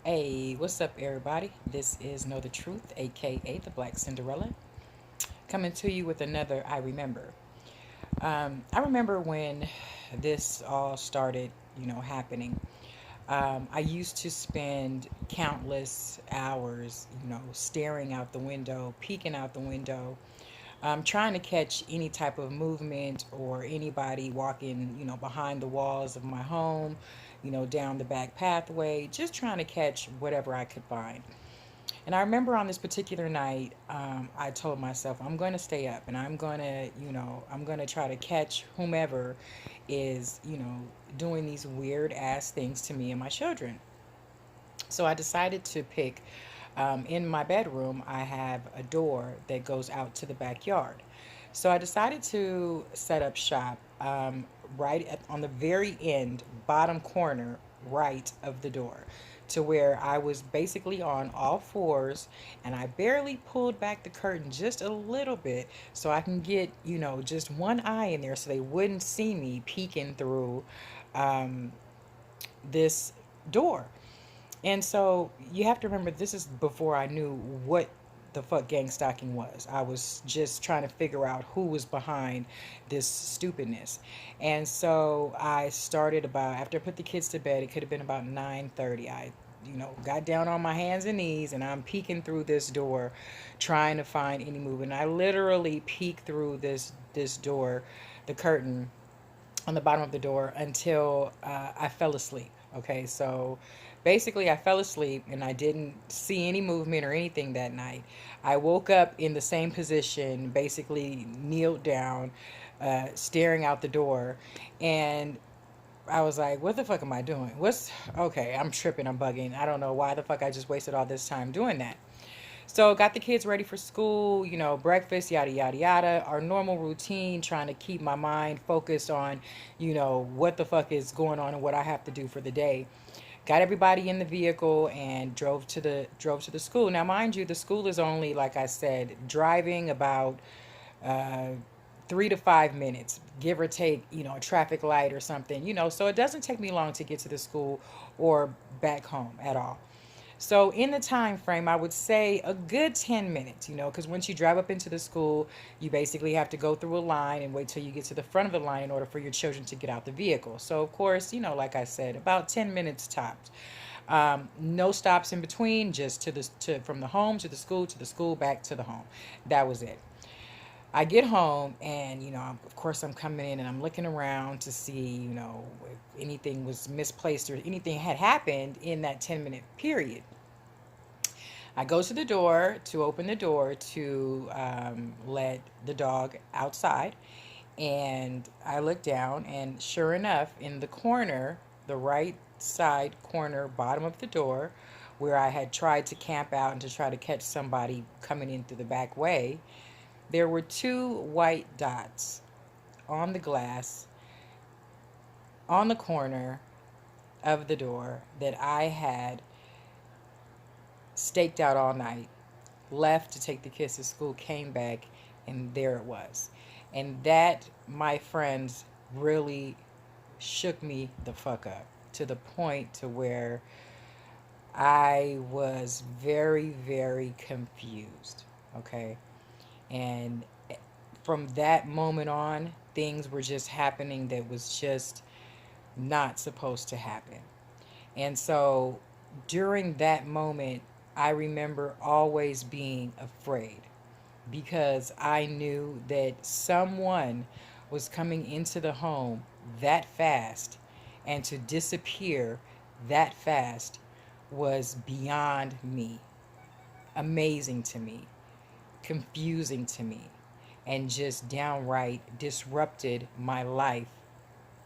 Hey, what's up, everybody? This is Know the Truth, aka the Black Cinderella, coming to you with another I Remember. I remember when this all started, happening. I used to spend countless hours, staring out the window, peeking out the window, trying to catch any type of movement or anybody walking, behind the walls of my home, down the back pathway, just trying to catch whatever I could find. And I remember on this particular night, I told myself, I'm going to stay up and I'm going to, I'm going to try to catch whomever is, doing these weird ass things to me and my children. So I decided to pick, in my bedroom, I have a door that goes out to the backyard. So I decided to set up shop on the very end, bottom corner, right of the door, to where I was basically on all fours and I barely pulled back the curtain just a little bit so I can get, just one eye in there so they wouldn't see me peeking through um, this door. And so you have to remember, this is before I knew what the fuck gang stalking was. I was just trying to figure out who was behind this stupidness. And so I started about, after I put the kids to bed, it could have been about 9:30. I got down on my hands and knees and I'm peeking through this door trying to find any movement. I literally peeked through this door, the curtain on the bottom of the door until I fell asleep. Okay, so basically, I fell asleep and I didn't see any movement or anything that night. I woke up in the same position, basically kneeled down, staring out the door, and I was like, what the fuck am I doing? What's okay? I'm tripping, I'm bugging. I don't know why the fuck I just wasted all this time doing that. So got the kids ready for school, breakfast, yada yada yada. Our normal routine, trying to keep my mind focused on, what the fuck is going on and what I have to do for the day. Got everybody in the vehicle and drove to the school. Now, mind you, the school is only, like I said, driving about uh, 3 to 5 minutes, give or take, a traffic light or something, so it doesn't take me long to get to the school or back home at all. So in the time frame, I would say a good 10 minutes, because once you drive up into the school, you basically have to go through a line and wait till you get to the front of the line in order for your children to get out the vehicle. So of course, like I said, about 10 minutes tops. No stops in between, just from the home to the school, back to the home. That was it. I get home and, of course, I'm coming in and I'm looking around to see, if anything was misplaced or anything had happened in that 10-minute period. I go to the door to open the door to let the dog outside. And I look down, and sure enough, in the corner, the right side corner, bottom of the door, where I had tried to camp out and to try to catch somebody coming in through the back way, there were two white dots on the glass on the corner of the door that I had staked out all night, left to take the kids to school, came back, and there it was. And that, my friends, really shook me the fuck up to the point to where I was very, very confused. Okay. And from that moment on, things were just happening that was just not supposed to happen. And so during that moment, I remember always being afraid because I knew that someone was coming into the home that fast, and to disappear that fast was beyond me, amazing to me, confusing to me, and just downright disrupted my life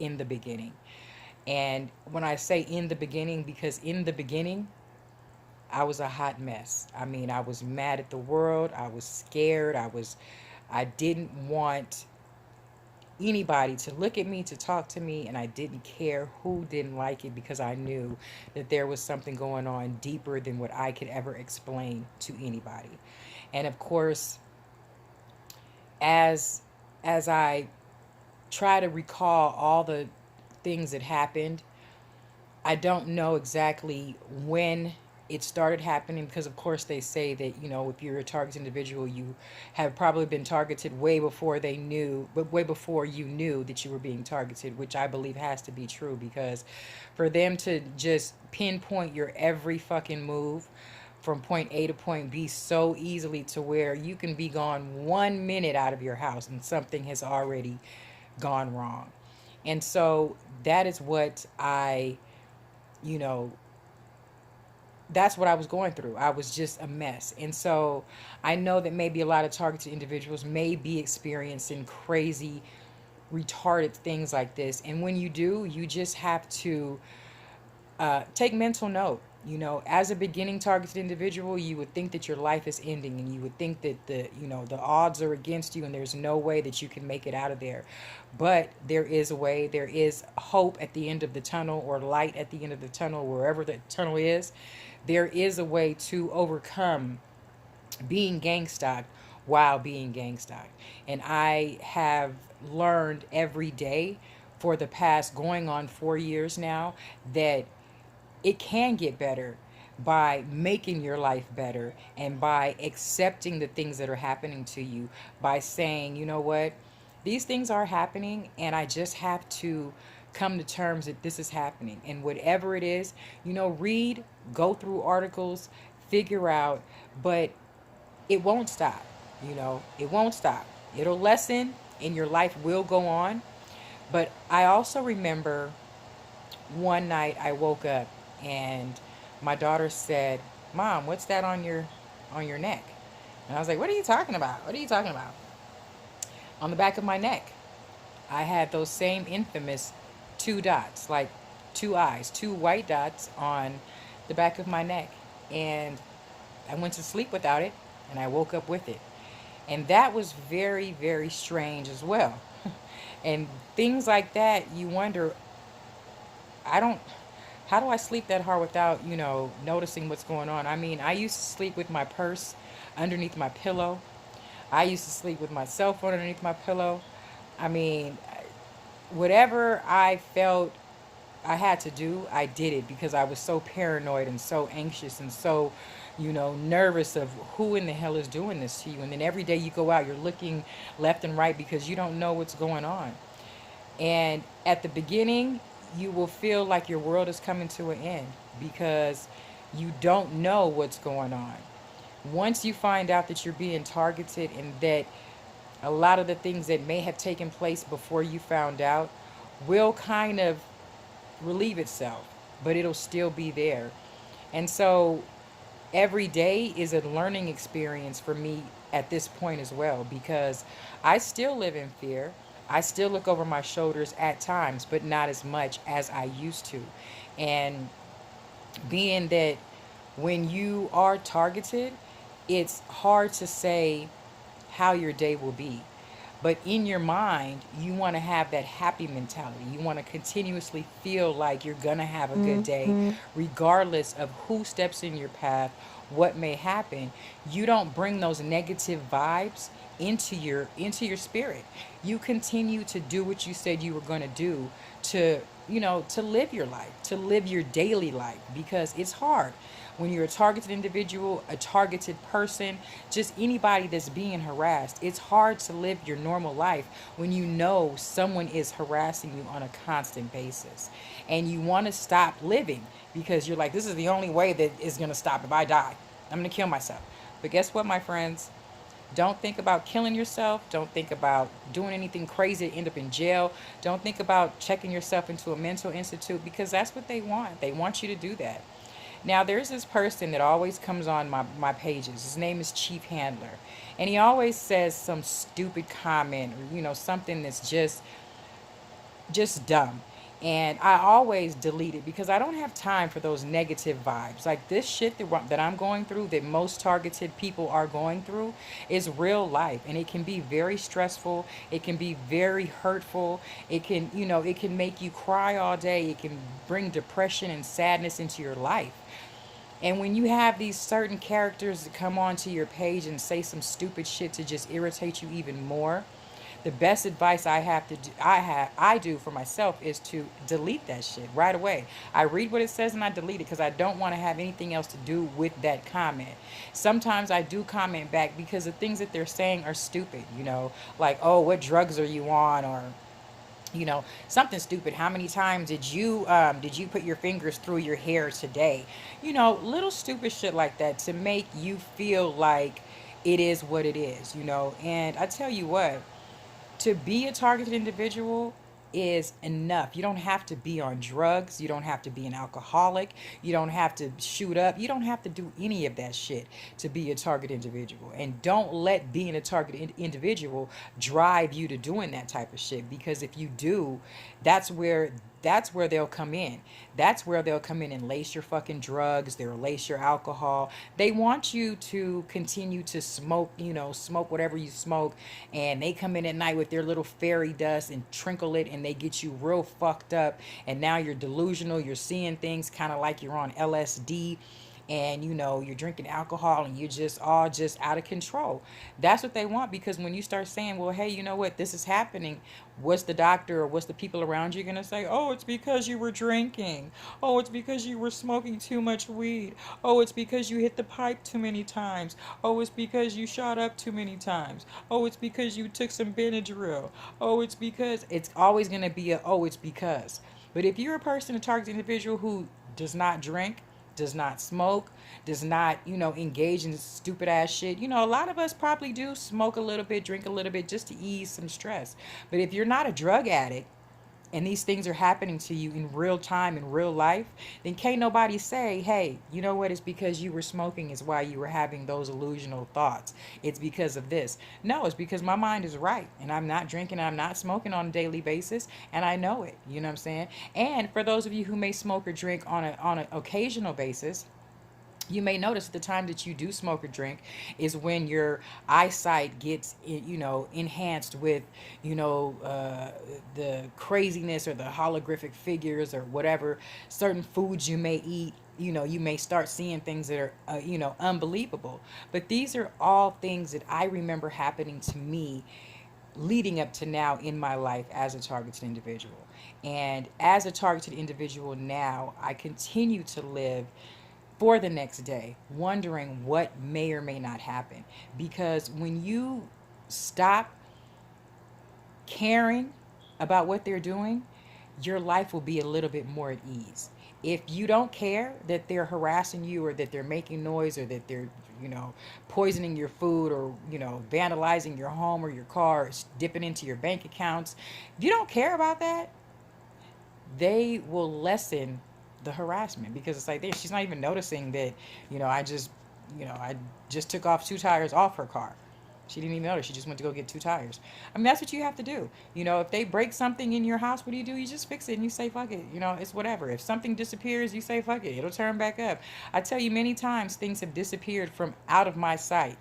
in the beginning. And when I say in the beginning, because in the beginning, I was a hot mess. I mean, I was mad at the world. I was scared. I didn't want anybody to look at me, to talk to me, and I didn't care who didn't like it because I knew that there was something going on deeper than what I could ever explain to anybody. And of course, as as I try to recall all the things that happened, I don't know exactly when it started happening because, of course, they say that, if you're a targeted individual, you have probably been targeted way before they knew, but way before you knew that you were being targeted, which I believe has to be true, because for them to just pinpoint your every fucking move from point A to point B so easily, to where you can be gone 1 minute out of your house and something has already gone wrong. And so that is what you know, that's what I was going through. I was just a mess. And so I know that maybe a lot of targeted individuals may be experiencing crazy, retarded things like this. And when you do, you just have to take mental note. As a beginning targeted individual, you would think that your life is ending, and you would think that the odds are against you, and there's no way that you can make it out of there. But there is a way. There is hope at the end of the tunnel, or light at the end of the tunnel, wherever the tunnel is. There is a way to overcome being gang stalked while being gang stalked. And I have learned every day for the past going on 4 years now that it can get better by making your life better, and by accepting the things that are happening to you, by saying, you know what, these things are happening, and I just have to come to terms that this is happening. And whatever it is, read, go through articles, figure out, but it won't stop. It won't stop. It'll lessen and your life will go on. But I also remember one night I woke up and my daughter said, "Mom, what's that on your neck?" And I was like, "What are you talking about? What are you talking about?" On the back of my neck, I had those same infamous two dots, like two eyes, two white dots on the back of my neck. And I went to sleep without it, and I woke up with it. And that was very, very strange as well. And things like that, you wonder, I don't, how do I sleep that hard without, noticing what's going on? I mean, I used to sleep with my purse underneath my pillow. I used to sleep with my cell phone underneath my pillow. I mean, whatever I felt I had to do, I did it, because I was so paranoid and so anxious and so, nervous of who in the hell is doing this to you. And then every day you go out, you're looking left and right because you don't know what's going on. And at the beginning, you will feel like your world is coming to an end because you don't know what's going on. Once you find out that you're being targeted, and that a lot of the things that may have taken place before you found out will kind of relieve itself, but it'll still be there. And so every day is a learning experience for me at this point as well, because I still live in fear. I still look over my shoulders at times, but not as much as I used to. And being that when you are targeted, it's hard to say how your day will be. But in your mind, you want to have that happy mentality. You want to continuously feel like you're going to have a good day, regardless of who steps in your path, what may happen. You don't bring those negative vibes into your spirit. You continue to do what you said you were going to do, to to live your life, to live your daily life, because it's hard when you're a targeted individual, a targeted person, just anybody that's being harassed. It's hard to live your normal life when you know someone is harassing you on a constant basis. And you want to stop living because you're like, this is the only way that is going to stop. If I die, I'm going to kill myself. But guess what, my friends? Don't think about killing yourself. Don't think about doing anything crazy to end up in jail. Don't think about checking yourself into a mental institute, because that's what they want. They want you to do that. Now, there's this person that always comes on my pages. His name is Chief Handler. And he always says some stupid comment, or, something that's just dumb. And I always delete it because I don't have time for those negative vibes. Like this shit that I'm going through, that most targeted people are going through, is real life. And it can be very stressful. It can be very hurtful. It can make you cry all day. It can bring depression and sadness into your life. And when you have these certain characters that come onto your page and say some stupid shit to just irritate you even more, The best advice I do for myself is to delete that shit right away. I read what it says and I delete it because I don't want to have anything else to do with that comment. Sometimes I do comment back because the things that they're saying are stupid, like, oh, what drugs are you on, or something stupid. How many times did you put your fingers through your hair today? Little stupid shit like that to make you feel like it is what it is. And I tell you what, to be a targeted individual is enough. You don't have to be on drugs. You don't have to be an alcoholic. You don't have to shoot up. You don't have to do any of that shit to be a target individual. And don't let being a target individual drive you to doing that type of shit, because if you do, that's where that's where they'll come in. That's where they'll come in and lace your fucking drugs. They'll lace your alcohol. They want you to continue to smoke, smoke whatever you smoke. And they come in at night with their little fairy dust and trinkle it, and they get you real fucked up. And now you're delusional. You're seeing things kind of like you're on LSD, and you're drinking alcohol and you're just all just out of control. That's what they want, because when you start saying, well, hey, you know what, this is happening, what's the doctor or what's the people around you going to say? Oh, it's because you were drinking. Oh, it's because you were smoking too much weed. Oh, it's because you hit the pipe too many times. Oh, it's because you shot up too many times. Oh, it's because you took some Benadryl. Oh, it's because. It's always going to be it's because. But if you're a person, a target individual who does not drink, does not smoke, does not, engage in stupid ass shit. A lot of us probably do smoke a little bit, drink a little bit just to ease some stress. But if you're not a drug addict, and these things are happening to you in real time, in real life, then can't nobody say, hey, you know what, it's because you were smoking is why you were having those illusional thoughts. It's because of this. No, it's because my mind is right, and I'm not drinking, I'm not smoking on a daily basis, and I know it. You know what I'm saying? And for those of you who may smoke or drink on an occasional basis, you may notice the time that you do smoke or drink is when your eyesight gets enhanced with the craziness or the holographic figures or whatever certain foods you may eat. You may start seeing things that are unbelievable. But these are all things that I remember happening to me leading up to now in my life as a targeted individual. And as a targeted individual now, I continue to live for the next day, wondering what may or may not happen. Because when you stop caring about what they're doing, your life will be a little bit more at ease. If you don't care that they're harassing you, or that they're making noise, or that they're, poisoning your food, or, vandalizing your home or your car, dipping into your bank accounts, if you don't care about that, they will lessen the harassment, because it's like she's not even noticing that I just took off two tires off her car. She didn't even notice. She just went to go get two tires. I mean, that's what you have to do. If they break something in your house, what do? You just fix it and you say fuck it. It's whatever. If something disappears, you say fuck it. It'll turn back up. I tell you, many times things have disappeared from out of my sight.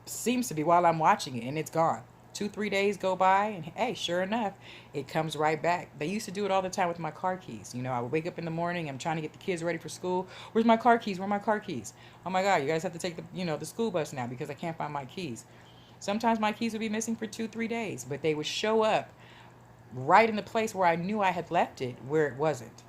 Seems to be while I'm watching it, and it's gone. 2-3 days go by, and hey, sure enough, it comes right back. They used to do it all the time with my car keys. I would wake up in the morning, I'm trying to get the kids ready for school. Where's my car keys? Where are my car keys? Oh my God, you guys have to take the school bus now because I can't find my keys. Sometimes my keys would be missing for 2-3 days, but they would show up right in the place where I knew I had left it, where it wasn't.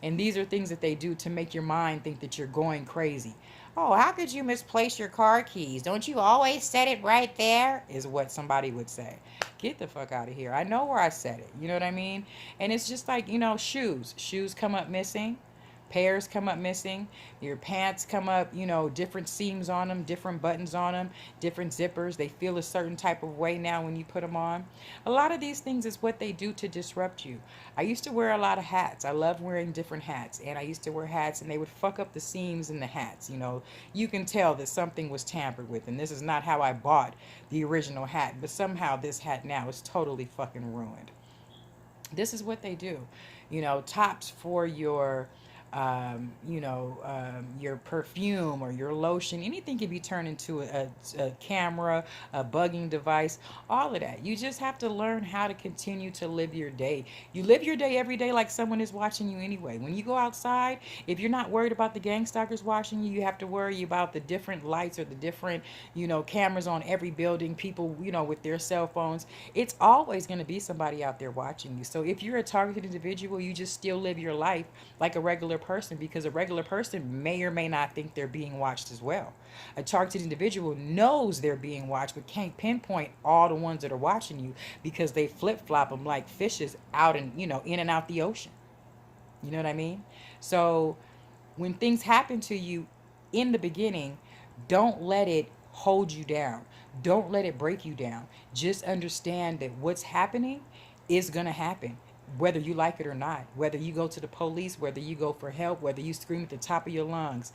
And these are things that they do to make your mind think that you're going crazy. Oh, how could you misplace your car keys? Don't you always set it right there? Is what somebody would say. Get the fuck out of here. I know where I set it. You know what I mean? And it's just like, shoes. Shoes come up missing. Pairs come up missing. Your pants come up, different seams on them, different buttons on them, different zippers. They feel a certain type of way now when you put them on. A lot of these things is what they do to disrupt you. I used to wear a lot of hats. I loved wearing different hats. And I used to wear hats, and they would fuck up the seams in the hats. You can tell that something was tampered with. And this is not how I bought the original hat. But somehow this hat now is totally fucking ruined. This is what they do. Tops for your your perfume or your lotion. Anything can be turned into a camera, a bugging device, all of that. You just have to learn how to continue to live your day. You live your day every day like someone is watching you anyway. When you go outside, if you're not worried about the gang stalkers watching you, you have to worry about the different lights or the different, cameras on every building, people, with their cell phones. It's always going to be somebody out there watching you. So if you're a targeted individual, you just still live your life like a regular person, because a regular person may or may not think they're being watched as well. A targeted individual knows they're being watched but can't pinpoint all the ones that are watching you, because they flip-flop them like fishes out and, in and out the ocean. You know what I mean? So when things happen to you in the beginning, don't let it hold you down. Don't let it break you down. Just understand that what's happening is going to happen, whether you like it or not. Whether you go to the police, whether you go for help, whether you scream at the top of your lungs,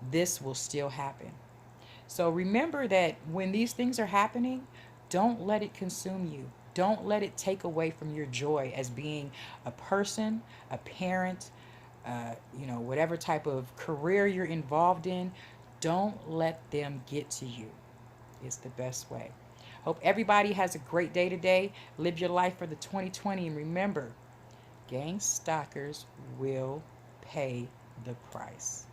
this will still happen. So remember that when these things are happening, don't let it consume you. Don't let it take away from your joy as being a person, a parent, whatever type of career you're involved in. Don't let them get to you. It's the best way. Hope everybody has a great day today. Live your life for the 2020. And remember, gang stalkers will pay the price.